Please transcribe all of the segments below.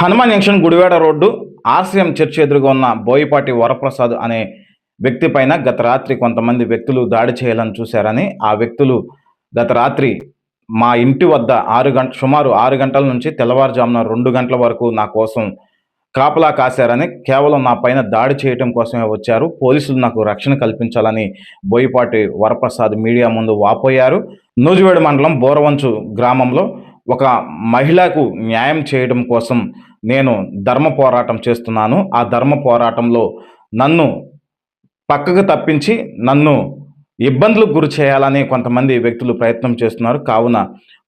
Hanuman junction Gudivada road RCM church ఎదురుగా ఉన్న బోయపాటి వరప్రసాద్ అనే వ్యక్తి పైన గత రాత్రి కొంతమంది వ్యక్తులు దాడి చేయాలని చూశారని, ఆ వ్యక్తులు గత రాత్రి మా ఇంటి వద్ద సుమారు 6 గంటల నుంచి తెల్లవారుజామున 2 గంటల వరకు నా కోసం కాపలా కాశారని, కేవలం నా పైన దాడి చేయడం కోసమే వచ్చారు, పోలీసులు నాకు రక్షణ కల్పించాలని బోయపాటి వరప్రసాద్ మీడియా ముందు వాపోయారు. నూజివేడు మండలం బోరవంచు గ్రామంలో ఒక మహిళకు న్యాయం చేయడం కోసం నేను ధర్మ పోరాటం చేస్తున్నాను. ఆ ధర్మ పోరాటంలో నన్ను పక్కకు తప్పించి నన్ను ఇబ్బందులకు గురి చేయాలని కొంతమంది వ్యక్తులు ప్రయత్నం చేస్తున్నారు. కావున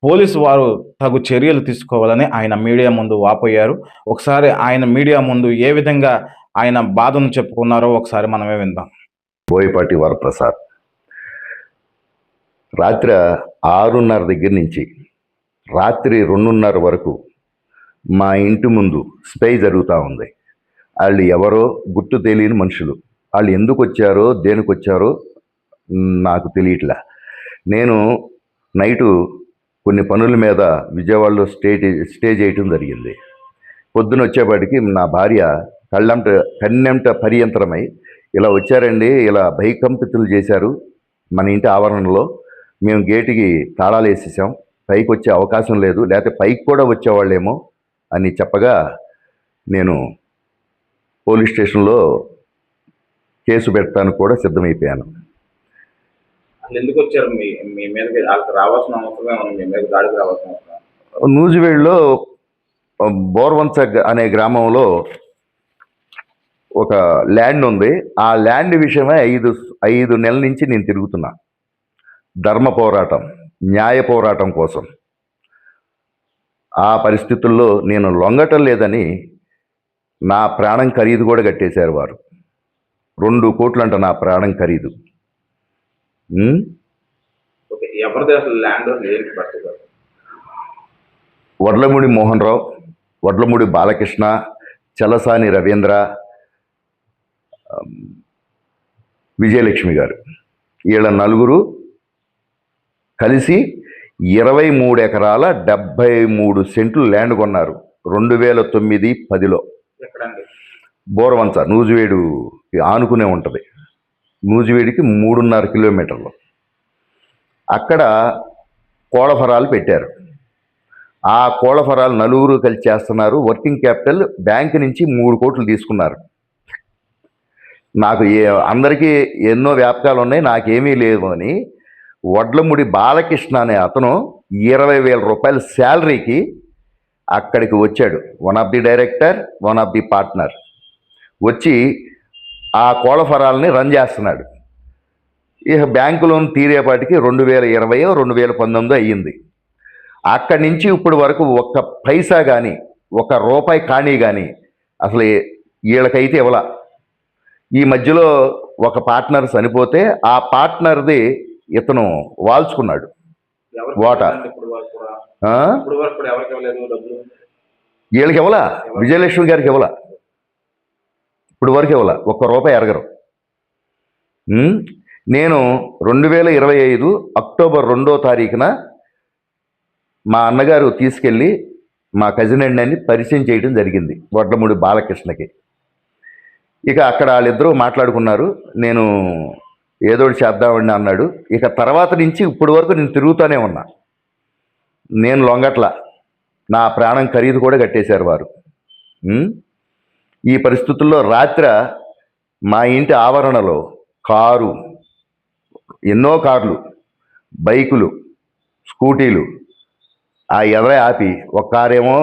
పోలీసు వారు తగు చర్యలు తీసుకోవాలని ఆయన మీడియా ముందు వాపోయారు. ఒకసారి ఆయన మీడియా ముందు ఏ విధంగా ఆయన బాధను చెప్పుకున్నారో ఒకసారి మనమే విందాం. బోయపాటి వరప్రసాద్ రాత్రి 6:30 దగ్గర నుంచి రాత్రి 2:30 వరకు మా ఇంటి ముందు స్పై జరుగుతూ ఉంది. వాళ్ళు ఎవరో గుర్తు తెలియని మనుషులు. వాళ్ళు ఎందుకు వచ్చారో దేనికి వచ్చారో నాకు తెలియట్లే. నేను నైటు కొన్ని పనుల మీద విజయవాడలో స్టే చేయటం జరిగింది. పొద్దున వచ్చేపాటికి నా భార్య కన్నెంట పర్యంతరమై, ఇలా వచ్చారండి, ఇలా భయకంపితులు చేశారు మన ఇంటి ఆవరణలో, మేము గేటుకి తాళాలు వేసేసాం, పైకి వచ్చే అవకాశం లేదు, లేకపోతే పైకి కూడా వచ్చేవాళ్ళేమో అని చెప్పగా నేను పోలీస్ స్టేషన్లో కేసు పెట్టడానికి కూడా సిద్ధమైపోయాను. ఎందుకు వచ్చారు? మీ మీదకి రావాల్సిన అవసరమే ఉంది, మీ మీద దాడికి రావాల్సిన అవసరం. నూజివేడులో బోర్వంచ అనే గ్రామంలో ఒక ల్యాండ్ ఉంది. ఆ ల్యాండ్ విషయమే 5 నెలల నుంచి నేను తిరుగుతున్నా. ధర్మ పోరాటం, న్యాయ పోరాటం కోసం. ఆ పరిస్థితుల్లో నేను లొంగటం లేదని నా ప్రాణం ఖరీదు కూడా కట్టేశారు వారు. 2 కోట్లంట నా ప్రాణం ఖరీదు. వడ్లమూడి మోహన్ రావు, వడ్లమూడి బాలకృష్ణ, చలసాని రవీంద్ర, విజయలక్ష్మి గారు, వీళ్ళ 4 కలిసి 23 ఎకరాల 73 సెంట్లు ల్యాండ్ కొన్నారు 2009-10లో. బోరవంచ నూజివేడు ఆనుకునే ఉంటుంది. నూజివేడికి 3.5 కిలోమీటర్లు. అక్కడ కోళ్ళఫరాలు పెట్టారు. ఆ కోళ్ళఫరాలు 4 కలిసి చేస్తున్నారు. వర్కింగ్ క్యాపిటల్ బ్యాంక్ నుంచి 3 కోట్లు తీసుకున్నారు. నాకు అందరికీ ఎన్నో వ్యాపకాలు ఉన్నాయి, నాకేమీ లేవు అని వడ్లముడి బాలకృష్ణ అనే అతను 20,000 రూపాయల శాలరీకి అక్కడికి వచ్చాడు. One of the director, one of the partner వచ్చి ఆ కోళ్ళఫరాలని రన్ చేస్తున్నాడు. ఇక బ్యాంకు లోన్ తీరేపాటికి 2020-2019 అయ్యింది. అక్కడి నుంచి ఇప్పటి వరకు ఒక్క పైసా కానీ, ఒక్క రూపాయి కానీ అసలు వీళ్ళకైతే ఇవ్వలా. ఈ మధ్యలో ఒక పార్ట్నర్ చనిపోతే ఆ పార్ట్నర్ది ఇతను వాల్చుకున్నాడు వాటా. వీళ్ళకి ఇవ్వలా, విజయలక్ష్మి గారికి ఇవ్వలా, ఇప్పుడు వరకు ఇవ్వలా, ఒక్క రూపాయి ఎరగరు. నేను 2025 అక్టోబర్ 2వ తారీఖున మా అన్నగారు తీసుకెళ్ళి మా కజిన్ అండి పరిచయం చేయడం జరిగింది వడ్లమూడి బాలకృష్ణకి. ఇక అక్కడ వాళ్ళిద్దరూ మాట్లాడుకున్నారు. నేను ఏదోటి చేద్దామని అన్నాడు. ఇక తర్వాత నుంచి ఇప్పటి వరకు నేను తిరుగుతూనే ఉన్నా. నేను లొంగట్ల, నా ప్రాణం ఖరీదు కూడా కట్టేశారు వారు. ఈ పరిస్థితుల్లో రాత్రి మా ఇంటి ఆవరణలో ఎన్నో కార్లు, బైకులు, స్కూటీలు ఆ ఎదరే ఆపి, ఒక కారేమో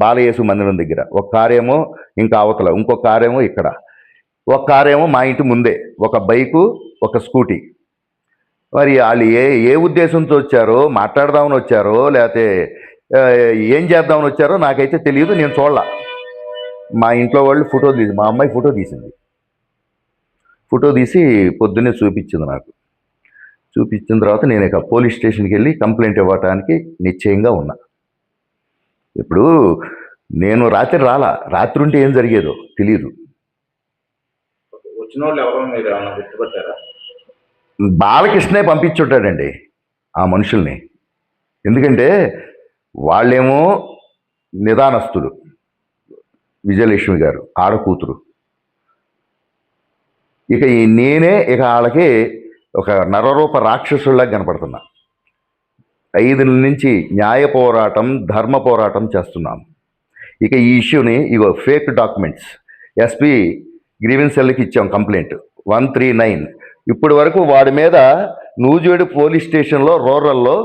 బాలయేసు మందిరం దగ్గర, ఒక కారేమో ఇంకా అవతల, ఇంకొక కారేమో ఇక్కడ, ఒక కారేమో మా ఇంటి ముందే, ఒక బైకు, ఒక స్కూటీ. మరి వాళ్ళు ఏ ఉద్దేశంతో వచ్చారో, మాట్లాడదామని వచ్చారో, లేకపోతే ఏం చేద్దామని వచ్చారో నాకైతే తెలియదు. నేను చూడాల. మా ఇంట్లో వాళ్ళు మా అమ్మాయి ఫోటో తీసింది. ఫోటో తీసి పొద్దున్నే చూపించింది నాకు. చూపించిన తర్వాత నేను ఇక పోలీస్ స్టేషన్కి వెళ్ళి కంప్లైంట్ ఇవ్వటానికి నిశ్చయంగా ఉన్నా. ఇప్పుడు నేను రాత్రి రాత్రి ఉంటే ఏం జరిగేదో తెలియదు. బాలకృష్ణే పంపించుంటాడండి ఆ మనుషుల్ని. ఎందుకంటే వాళ్ళేమో నిదానస్తులు, విజయలక్ష్మి గారు ఆడకూతురు. ఇక నేనే ఇక వాళ్ళకి ఒక నరరూప రాక్షసుల్లా కనపడుతున్నా. 5 నెలల నుంచి న్యాయ పోరాటం, ధర్మ పోరాటం చేస్తున్నాను. ఇక ఈ ఇష్యూని ఇగో ఫేక్ డాక్యుమెంట్స్ ఎస్పీ గ్రీవెన్స్ సెల్కి ఇచ్చాం కంప్లైంట్ 139. ఇప్పటి వరకు వాడి మీద నూజివేడు పోలీస్ స్టేషన్లో రూరల్లో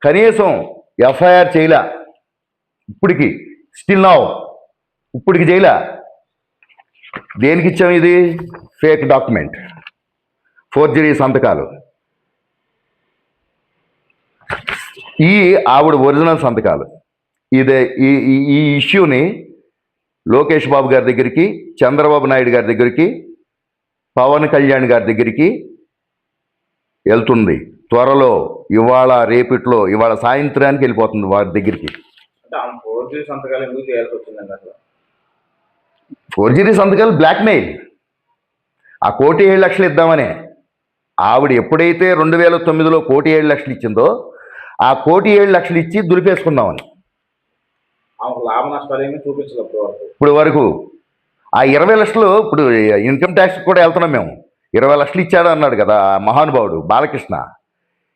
కనీసం ఎఫ్ఐఆర్ చేయలే. ఇప్పటికి స్టిల్ నౌ ఇప్పటికి చేయలే. దేనికి ఇచ్చాం? ఇది ఫేక్ డాక్యుమెంట్, ఫోర్జరీ సంతకాలు. ఈ ఆవిడ ఒరిజినల్ సంతకాలు. ఇదే ఈ ఇష్యూని లోకేష్ బాబు గారి దగ్గరికి, చంద్రబాబు నాయుడు గారి దగ్గరికి, పవన్ కళ్యాణ్ గారి దగ్గరికి వెళ్తుంది. త్వరలో ఇవాళ రేపట్లో ఇవాళ సాయంత్రానికి వెళ్ళిపోతుంది వారి దగ్గరికి. ఫోర్జరీ సంతకాలు బ్లాక్మెయిల్. ఆ 1,7,00,000 ఇద్దామనే ఆవిడ ఎప్పుడైతే 2009లో 1,7,00,000 ఇచ్చిందో ఆ 1,7,00,000 ఇచ్చి దులిపేసుకుందామని. లాభ నష్టాలు ఏమీ చూపించలేదు ఇప్పుడు వరకు. ఆ 20 లక్షలు ఇప్పుడు ఇన్కమ్ ట్యాక్స్ కూడా వెళ్తున్నాం మేము. 20 లక్షలు ఇచ్చాడు అన్నాడు కదా మహానుభావుడు బాలకృష్ణ.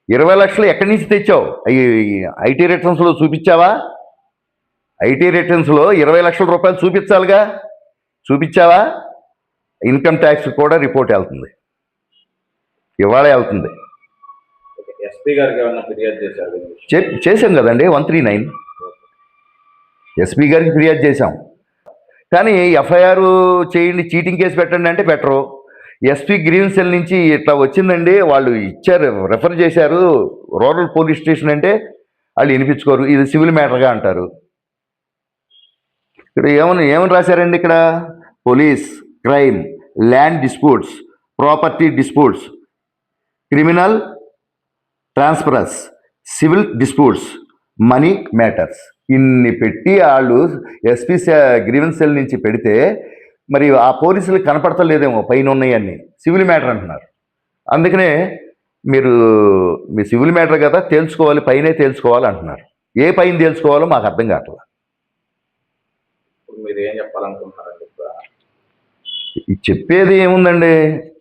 20 లక్షలు ఎక్కడి నుంచి తెచ్చావు? ఐటీ రిటర్న్స్లో చూపించావా? ఐటీ రిటర్న్స్లో 20 లక్షల రూపాయలు చూపించాలిగా. చూపించావా? ఇన్కమ్ ట్యాక్స్ కూడా రిపోర్ట్ వెళ్తుంది, ఇవాళ వెళ్తుంది. ఎస్పీ గారికి ఏమన్నా ఫిర్యాదు చేశారు? చేసాం కదండి 139. ఎస్పీ గారికి ఫిర్యాదు చేశాం. కానీ ఎఫ్ఐఆర్ చేయండి, చీటింగ్ కేసు పెట్టండి అంటే పెట్టరు. ఎస్పీ గ్రీవెన్స్ సెల్ నుంచి ఇట్లా వచ్చిందండి, వాళ్ళు ఇచ్చారు, రెఫర్ చేశారు రూరల్ పోలీస్ స్టేషన్ అంటే వాళ్ళు వినిపించుకోరు. ఇది సివిల్ మ్యాటర్గా అంటారు. ఇక్కడ ఏమని రాశారండి? ఇక్కడ police, crime, land disputes, property disputes, criminal transference, civil disputes, money matters ఇన్ని పెట్టి వాళ్ళు ఎస్పీ గ్రీవెన్స్ సెల్ నుంచి పెడితే మరి ఆ పోలీసులకు కనపడతలేదేమో పైన ఉన్నాయన్నీ సివిల్ మ్యాటర్ అంటున్నారు. అందుకనే మీరు మీ సివిల్ మ్యాటర్ కదా తేల్చుకోవాలి, పైనే తేల్చుకోవాలి అంటున్నారు. ఏ పైన తేల్చుకోవాలో మాకు అర్థం కావట్లేదు. మీరు ఏం చెప్పాలనుకుంటున్నారండి? చెప్పేది ఏముందండి?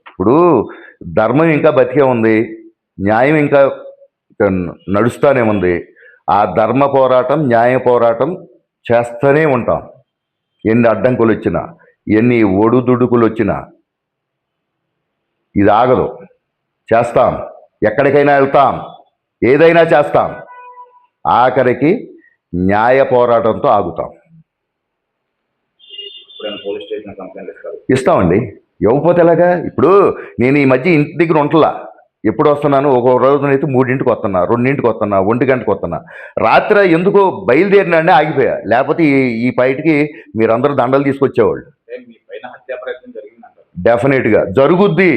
ఇప్పుడు ధర్మం ఇంకా బతికే ఉంది, న్యాయం ఇంకా నడుస్తూనే ఉంది. ఆ ధర్మ పోరాటం, న్యాయ పోరాటం చేస్తూనే ఉంటాం. ఎన్ని అడ్డంకులు వచ్చినా, ఎన్ని ఒడుదుడుకులు వచ్చినా ఇది ఆగదు. చేస్తాం, ఎక్కడికైనా వెళ్తాం, ఏదైనా చేస్తాం. ఆఖరికి న్యాయ పోరాటంతో ఆగుతాం. పోలీస్ స్టేషన్ కంప్లైంట్ ఇస్తామండి. ఇవ్వకపోతే ఎలాగా? ఇప్పుడు నేను ఈ మధ్య ఇంటి దగ్గర ఉంటలా. ఎప్పుడు వస్తున్నాను? ఒక రోజునైతే 3ంటికి వస్తున్నా, 2ంటికి వస్తున్నా, 1 గంటకు వస్తున్నా. రాత్రి ఎందుకో బయలుదేరినాడే ఆగిపోయా. లేకపోతే ఈ బయటికి మీరందరూ దండలు తీసుకొచ్చేవాళ్ళు. డెఫినెట్గా జరుగుద్ది,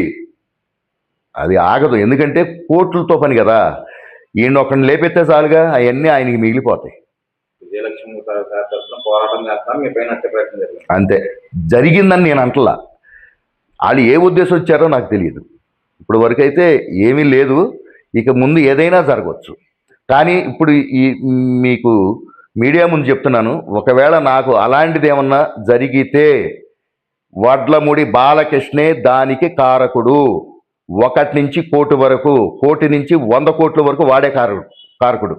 అది ఆగదు. ఎందుకంటే కోర్టులతో పని కదా. ఈయన ఒకరిని లేపెత్తే చాలుగా అవన్నీ ఆయనకి మిగిలిపోతాయి. అంతే జరిగిందని నేను అంటలా. వాళ్ళు ఏ ఉద్దేశం వచ్చారో నాకు తెలియదు. ఇప్పుడు వరకు అయితే ఏమీ లేదు. ఇక ముందు ఏదైనా జరగవచ్చు. కానీ ఇప్పుడు మీకు మీడియా ముందు చెప్తున్నాను, ఒకవేళ నాకు అలాంటిది ఏమన్నా జరిగితే వడ్లమూడి బాలకృష్ణే దానికి కారకుడు. 1 నుంచి 1 కోటి వరకు, 1 నుంచి 100 కోట్ల వరకు వాడే కారకుడు.